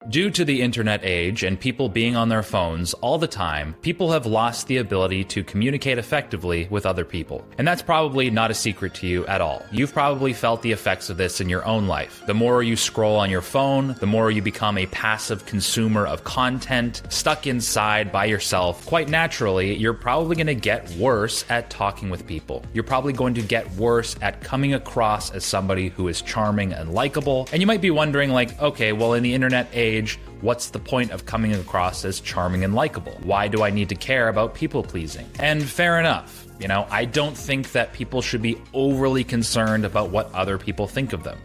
Due to the internet age and people being on their phones all the time, people have lost the ability to communicate effectively with other people. And that's probably not a secret to you at all. You've probably felt the effects of this in your own life. The more you scroll on your phone, the more you become a passive consumer of content, stuck inside by yourself. Quite naturally, you're probably going to get worse at talking with people. You're probably going to get worse at coming across as somebody who is charming and likable. And you might be wondering, like, okay, well, in the internet age, what's the point of coming across as charming and likable? Why do I need to care about people pleasing? And fair enough. I don't think that people should be overly concerned about what other people think of them.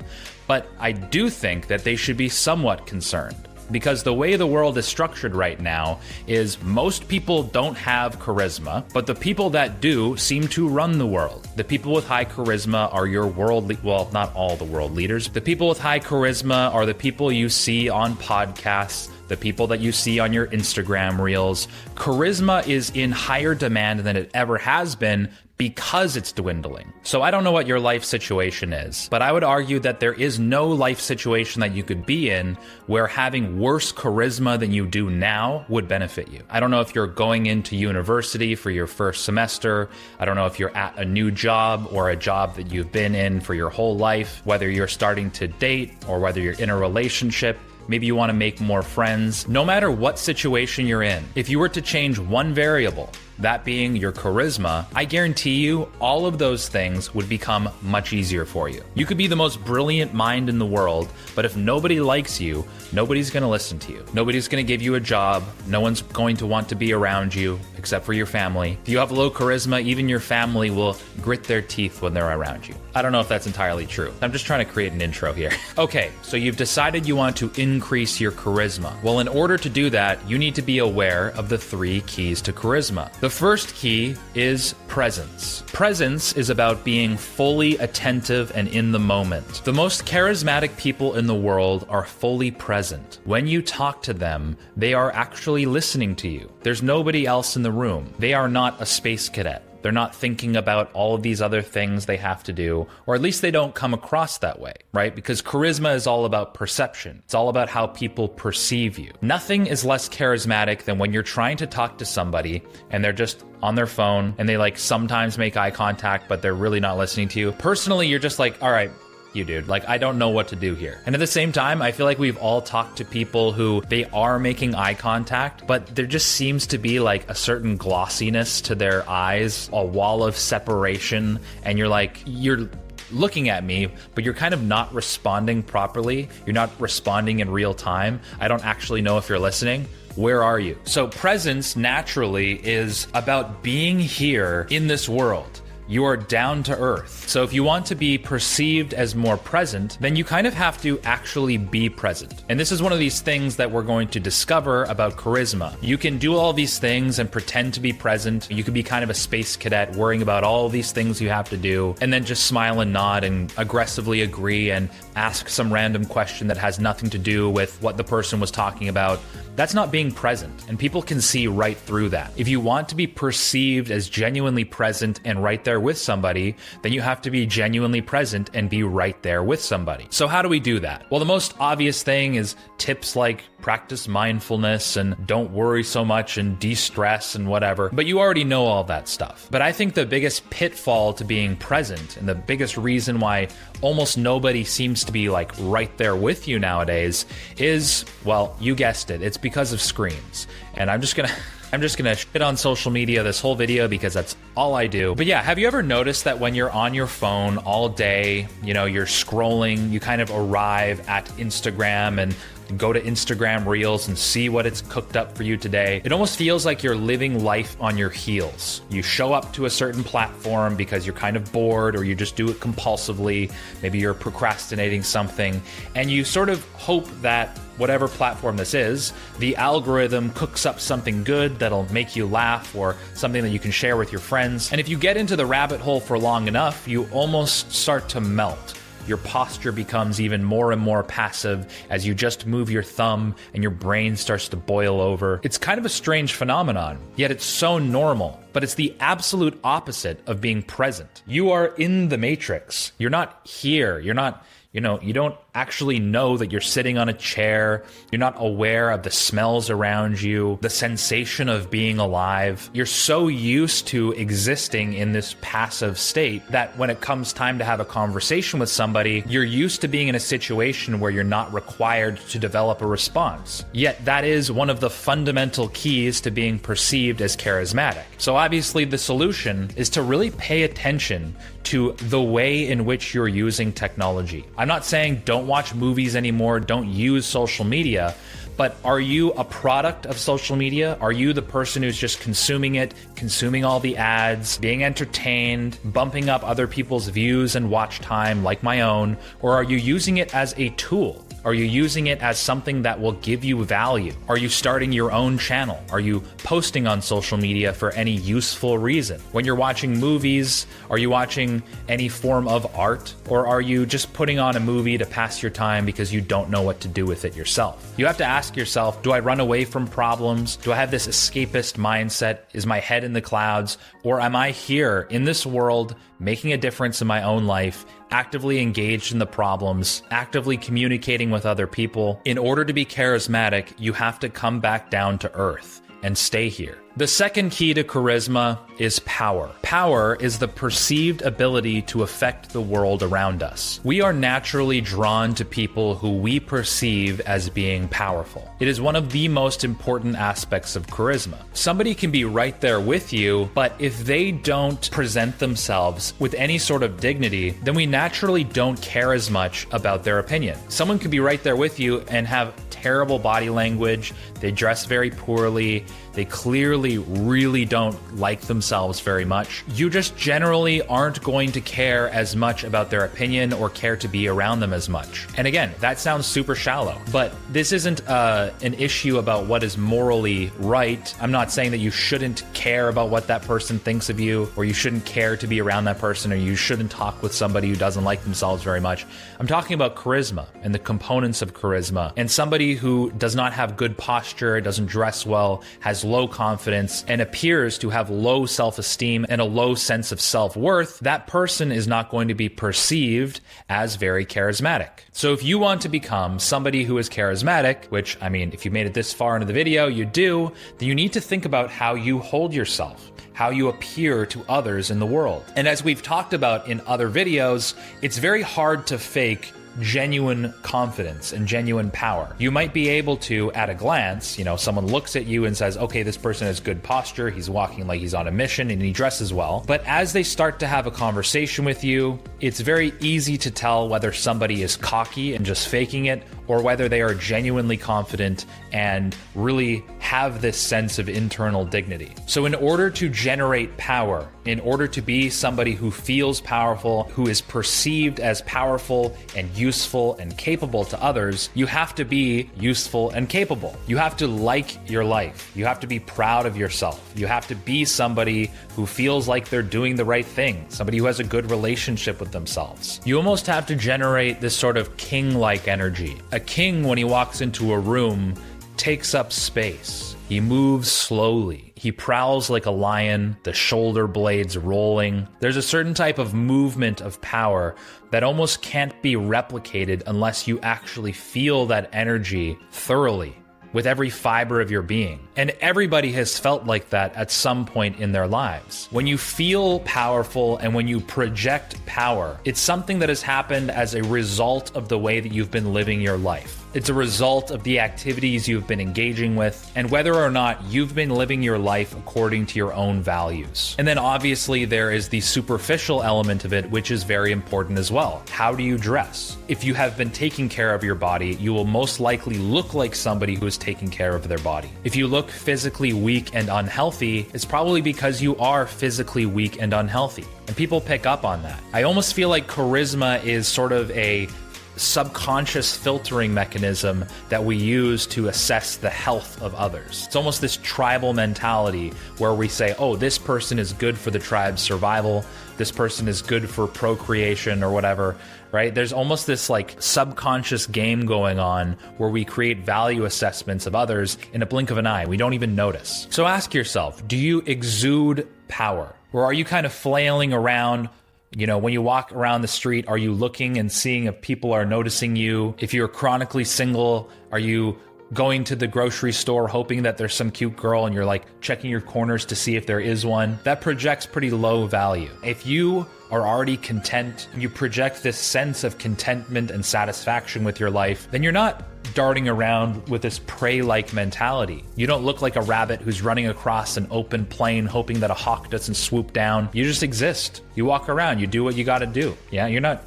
But I do think that they should be somewhat concerned. Because the way the world is structured right now is most people don't have charisma, but the people that do seem to run the world. The people with high charisma are your well, not all the world leaders. The people with high charisma are the people you see on podcasts, the people that you see on your Instagram reels. Charisma is in higher demand than it ever has been because it's dwindling. So I don't know what your life situation is, but I would argue that there is no life situation that you could be in where having worse charisma than you do now would benefit you. I don't know if you're going into university for your first semester. I don't know if you're at a new job or a job that you've been in for your whole life, whether you're starting to date or whether you're in a relationship. Maybe you want to make more friends. No matter what situation you're in, if you were to change one variable, that being your charisma, I guarantee you all of those things would become much easier for you. You could be the most brilliant mind in the world, but if nobody likes you, nobody's going to listen to you. Nobody's going to give you a job. No one's going to want to be around you except for your family. If you have low charisma, even your family will grit their teeth when they're around you. I don't know if that's entirely true. I'm just trying to create an intro here. Okay, so you've decided you want to increase your charisma. Well, in order to do that, you need to be aware of the 3 keys to charisma. The first key is presence. Presence is about being fully attentive and in the moment. The most charismatic people in the world are fully present. When you talk to them, they are actually listening to you. There's nobody else in the room. They are not a space cadet. They're not thinking about all of these other things they have to do, or at least they don't come across that way, right? Because charisma is all about perception. It's all about how people perceive you. Nothing is less charismatic than when you're trying to talk to somebody and they're just on their phone and they sometimes make eye contact, but they're really not listening to you. Personally, you're just like, all right, you dude, I don't know what to do here. And at the same time, I feel like we've all talked to people who they are making eye contact, but there just seems to be a certain glossiness to their eyes, a wall of separation, and you're looking at me, but you're kind of not responding properly. You're not responding in real time. I don't actually know if you're listening. Where are you? So presence naturally is about being here in this world. You are down to earth. So if you want to be perceived as more present, then you kind of have to actually be present. And this is one of these things that we're going to discover about charisma. You can do all these things and pretend to be present. You could be kind of a space cadet worrying about all of these things you have to do, and then just smile and nod and aggressively agree and ask some random question that has nothing to do with what the person was talking about. That's not being present, and people can see right through that. If you want to be perceived as genuinely present and right there with somebody, then you have to be genuinely present and be right there with somebody. So how do we do that? Well, the most obvious thing is tips like practice mindfulness and don't worry so much and de-stress and whatever. But you already know all that stuff. But I think the biggest pitfall to being present and the biggest reason why almost nobody seems to be right there with you nowadays is, well, you guessed it. It's because of screens. And I'm just gonna shit on social media this whole video because that's all I do. But yeah, have you ever noticed that when you're on your phone all day, you're scrolling, you kind of arrive at Instagram and go to Instagram Reels and see what it's cooked up for you today? It almost feels like you're living life on your heels. You show up to a certain platform because you're kind of bored, or you just do it compulsively. Maybe you're procrastinating something, and you sort of hope that whatever platform this is, the algorithm cooks up something good that'll make you laugh or something that you can share with your friends. And if you get into the rabbit hole for long enough, you almost start to melt. Your posture becomes even more and more passive as you just move your thumb and your brain starts to boil over. It's kind of a strange phenomenon, yet it's so normal. But it's the absolute opposite of being present. You are in the matrix. You're not here. You're not, you don't actually know that you're sitting on a chair. You're not aware of the smells around you, the sensation of being alive. You're so used to existing in this passive state that when it comes time to have a conversation with somebody, you're used to being in a situation where you're not required to develop a response. Yet that is one of the fundamental keys to being perceived as charismatic. So obviously the solution is to really pay attention to the way in which you're using technology. I'm not saying don't watch movies anymore, don't use social media, but are you a product of social media? Are you the person who's just consuming it, consuming all the ads, being entertained, bumping up other people's views and watch time like my own? Or are you using it as a tool? Are you using it as something that will give you value? Are you starting your own channel? Are you posting on social media for any useful reason? When you're watching movies, are you watching any form of art? Or are you just putting on a movie to pass your time because you don't know what to do with it yourself? You have to ask yourself, do I run away from problems? Do I have this escapist mindset? Is my head in the clouds? Or am I here in this world making a difference in my own life, actively engaged in the problems, actively communicating with other people? In order to be charismatic, you have to come back down to earth and stay here. The second key to charisma is power. Power is the perceived ability to affect the world around us. We are naturally drawn to people who we perceive as being powerful. It is one of the most important aspects of charisma. Somebody can be right there with you, but if they don't present themselves with any sort of dignity, then we naturally don't care as much about their opinion. Someone could be right there with you and have terrible body language, they dress very poorly, they clearly really don't like themselves very much. You just generally aren't going to care as much about their opinion or care to be around them as much. And again, that sounds super shallow, but this isn't an issue about what is morally right. I'm not saying that you shouldn't care about what that person thinks of you, or you shouldn't care to be around that person, or you shouldn't talk with somebody who doesn't like themselves very much. I'm talking about charisma and the components of charisma. And somebody who does not have good posture, doesn't dress well, has low confidence, and appears to have low self-esteem and a low sense of self-worth, that person is not going to be perceived as very charismatic. So if you want to become somebody who is charismatic, which, I mean, if you made it this far into the video, you do, then you need to think about how you hold yourself, how you appear to others in the world. And as we've talked about in other videos, it's very hard to fake genuine confidence and genuine power. You might be able to, at a glance, someone looks at you and says, okay, this person has good posture, he's walking like he's on a mission, and he dresses well. But as they start to have a conversation with you, it's very easy to tell whether somebody is cocky and just faking it, or whether they are genuinely confident and really have this sense of internal dignity. So in order to generate power, in order to be somebody who feels powerful, who is perceived as powerful and useful and capable to others, you have to be useful and capable. You have to like your life. You have to be proud of yourself. You have to be somebody who feels like they're doing the right thing, somebody who has a good relationship with themselves. You almost have to generate this sort of king-like energy. A king, when he walks into a room, takes up space. He moves slowly. He prowls like a lion, the shoulder blades rolling. There's a certain type of movement of power that almost can't be replicated unless you actually feel that energy thoroughly, with every fiber of your being. And everybody has felt like that at some point in their lives. When you feel powerful and when you project power, it's something that has happened as a result of the way that you've been living your life. It's a result of the activities you've been engaging with, and whether or not you've been living your life according to your own values. And then obviously there is the superficial element of it, which is very important as well. How do you dress? If you have been taking care of your body, you will most likely look like somebody who is taking care of their body. If you look physically weak and unhealthy, it's probably because you are physically weak and unhealthy. And people pick up on that. I almost feel like charisma is sort of a subconscious filtering mechanism that we use to assess the health of others. It's almost this tribal mentality where we say, oh, this person is good for the tribe's survival, this person is good for procreation or whatever, right? There's almost this like subconscious game going on where we create value assessments of others in a blink of an eye. We don't even notice. So ask yourself, do you exude power? Or are you kind of flailing around, When you walk around the street, are you looking and seeing if people are noticing you? If you're chronically single, are you going to the grocery store hoping that there's some cute girl and you're like checking your corners to see if there is one? That projects pretty low value. If you are already content, you project this sense of contentment and satisfaction with your life, then you're not darting around with this prey-like mentality. You don't look like a rabbit who's running across an open plain hoping that a hawk doesn't swoop down. You just exist. You walk around, you do what you gotta do. Yeah, you're not...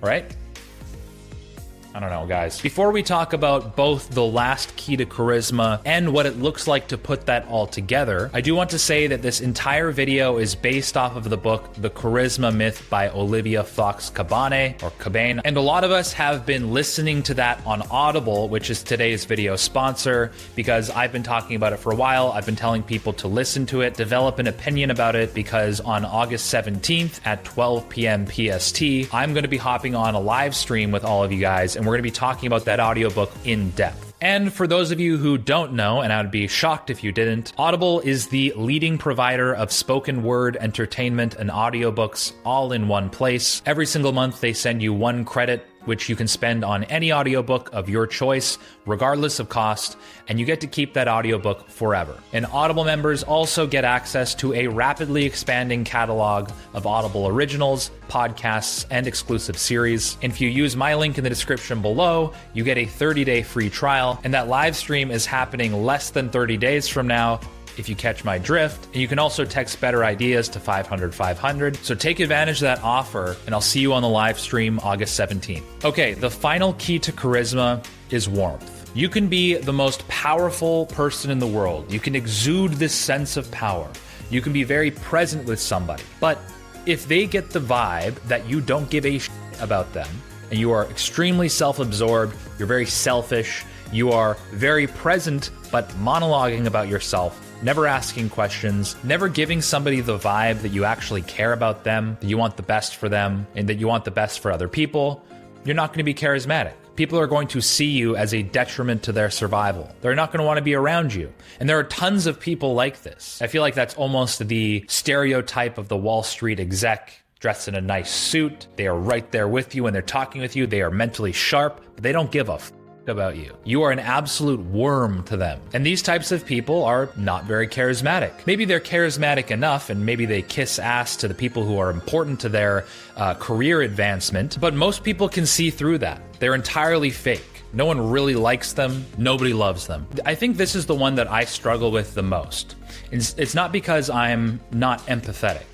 Right? I don't know, guys. Before we talk about both the last key to charisma and what it looks like to put that all together, I do want to say that this entire video is based off of the book The Charisma Myth by Olivia Fox Cabane. And a lot of us have been listening to that on Audible, which is today's video sponsor, because I've been talking about it for a while. I've been telling people to listen to it, develop an opinion about it, because on August 17th at 12 p.m. PST, I'm going to be hopping on a live stream with all of you guys, and we're going to be talking about that audiobook in depth. And for those of you who don't know, and I would be shocked if you didn't, Audible is the leading provider of spoken word entertainment and audiobooks all in one place. Every single month they send you 1 credit, which you can spend on any audiobook of your choice, regardless of cost, and you get to keep that audiobook forever. And Audible members also get access to a rapidly expanding catalog of Audible originals, podcasts, and exclusive series. And if you use my link in the description below, you get a 30-day free trial, and that live stream is happening less than 30 days from now, if you catch my drift. And you can also text better ideas to 500-500. So take advantage of that offer, and I'll see you on the live stream August 17th. Okay, the final key to charisma is warmth. You can be the most powerful person in the world. You can exude this sense of power. You can be very present with somebody. But if they get the vibe that you don't give a shit about them, and you are extremely self-absorbed, you're very selfish, you are very present, but monologuing about yourself, never asking questions, never giving somebody the vibe that you actually care about them, that you want the best for them, and that you want the best for other people, you're not going to be charismatic. People are going to see you as a detriment to their survival. They're not going to want to be around you. And there are tons of people like this. I feel like that's almost the stereotype of the Wall Street exec dressed in a nice suit. They are right there with you when they're talking with you. They are mentally sharp, but they don't give a about you. You are an absolute worm to them. And these types of people are not very charismatic. Maybe they're charismatic enough, and maybe they kiss ass to the people who are important to their career advancement, but most people can see through that. They're entirely fake. No one really likes them. Nobody loves them. I think this is the one that I struggle with the most. It's not because I'm not empathetic.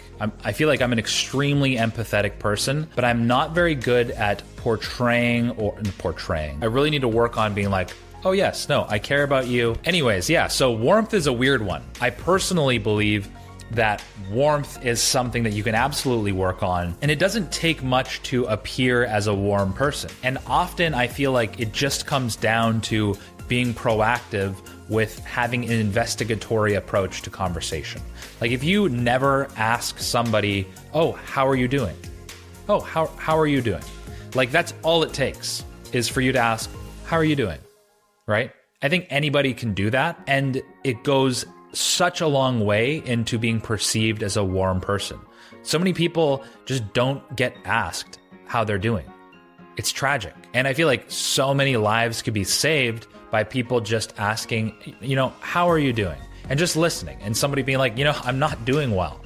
I feel like I'm an extremely empathetic person, but I'm not very good at portraying. I really need to work on being like, oh yes, no, I care about you. Anyways, yeah, so warmth is a weird one. I personally believe that warmth is something that you can absolutely work on, and it doesn't take much to appear as a warm person. And often I feel like it just comes down to being proactive with having an investigatory approach to conversation. Like if you never ask somebody, oh, how are you doing? Oh, how are you doing? Like that's all it takes is for you to ask, how are you doing? Right? I think anybody can do that, and it goes such a long way into being perceived as a warm person. So many people just don't get asked how they're doing. It's tragic. And I feel like so many lives could be saved by people just asking, how are you doing? And just listening, and somebody being like, I'm not doing well.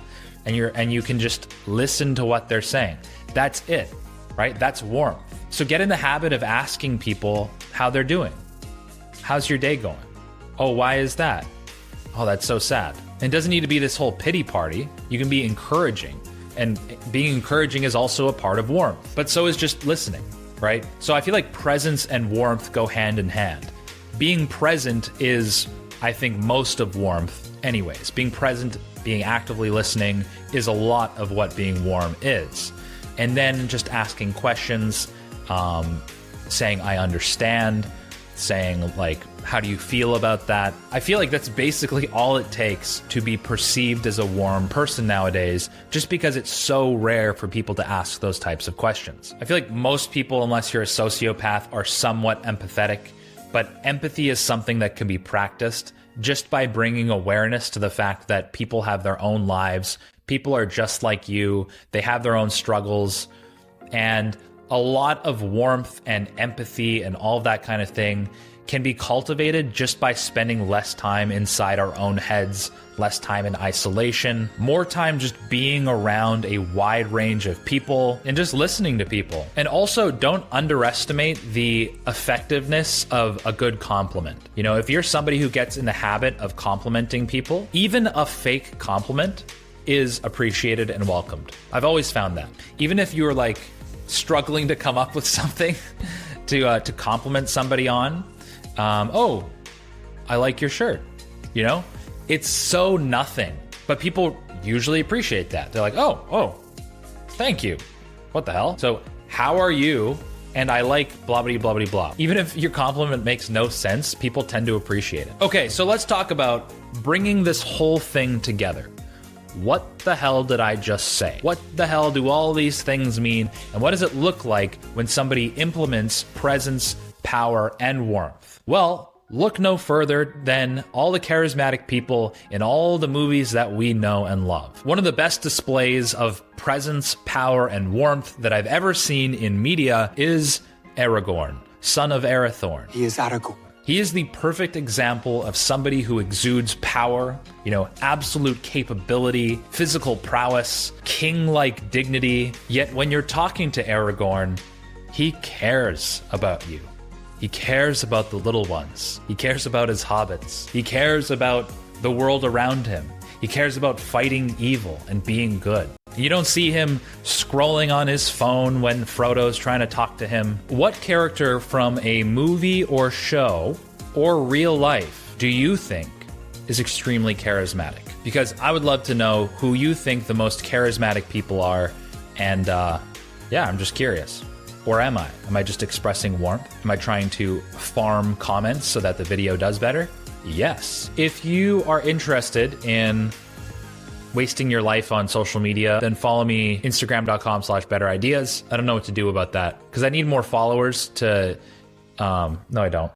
And you can just listen to what they're saying. That's it, right? That's warmth. So get in the habit of asking people how they're doing. How's your day going? Oh, why is that? Oh, that's so sad. And it doesn't need to be this whole pity party. You can be encouraging. And being encouraging is also a part of warmth. But so is just listening, right? So I feel like presence and warmth go hand in hand. Being present is, I think, most of warmth anyways. Being present, being actively listening is a lot of what being warm is. And then just asking questions, saying, I understand, saying like, how do you feel about that? I feel like that's basically all it takes to be perceived as a warm person nowadays, just because it's so rare for people to ask those types of questions. I feel like most people, unless you're a sociopath, are somewhat empathetic, but empathy is something that can be practiced just by bringing awareness to the fact that people have their own lives, People are just like you. They have their own struggles. And a lot of warmth and empathy and all of that kind of thing can be cultivated just by spending less time inside our own heads, less time in isolation, more time just being around a wide range of people and just listening to people. And also, don't underestimate the effectiveness of a good compliment. You know, if you're somebody who gets in the habit of complimenting people, even a fake compliment is appreciated and welcomed. I've always found that. Even if you're like struggling to come up with something to compliment somebody on, oh, I like your shirt, you know? It's so nothing, but people usually appreciate that. They're like, oh, thank you. What the hell? So how are you? And I like blah, blah, blah, blah, blah. Even if your compliment makes no sense, people tend to appreciate it. Okay, so let's talk about bringing this whole thing together. What the hell did I just say? What the hell do all these things mean? And what does it look like when somebody implements presence, power, and warmth? Well, look no further than all the charismatic people in all the movies that we know and love. One of the best displays of presence, power, and warmth that I've ever seen in media is Aragorn, son of Arathorn. He is Aragorn. He is the perfect example of somebody who exudes power, you know, absolute capability, physical prowess, king-like dignity. Yet when you're talking to Aragorn, he cares about you. He cares about the little ones. He cares about his hobbits. He cares about the world around him. He cares about fighting evil and being good. You don't see him scrolling on his phone when Frodo's trying to talk to him. What character from a movie or show or real life do you think is extremely charismatic? Because I would love to know who you think the most charismatic people are. And yeah, I'm just curious. Or am I? Am I just expressing warmth? Am I trying to farm comments so that the video does better? Yes. If you are interested in wasting your life on social media, then follow me, Instagram.com/betterideas. I don't know what to do about that because I need more followers to, no, I don't.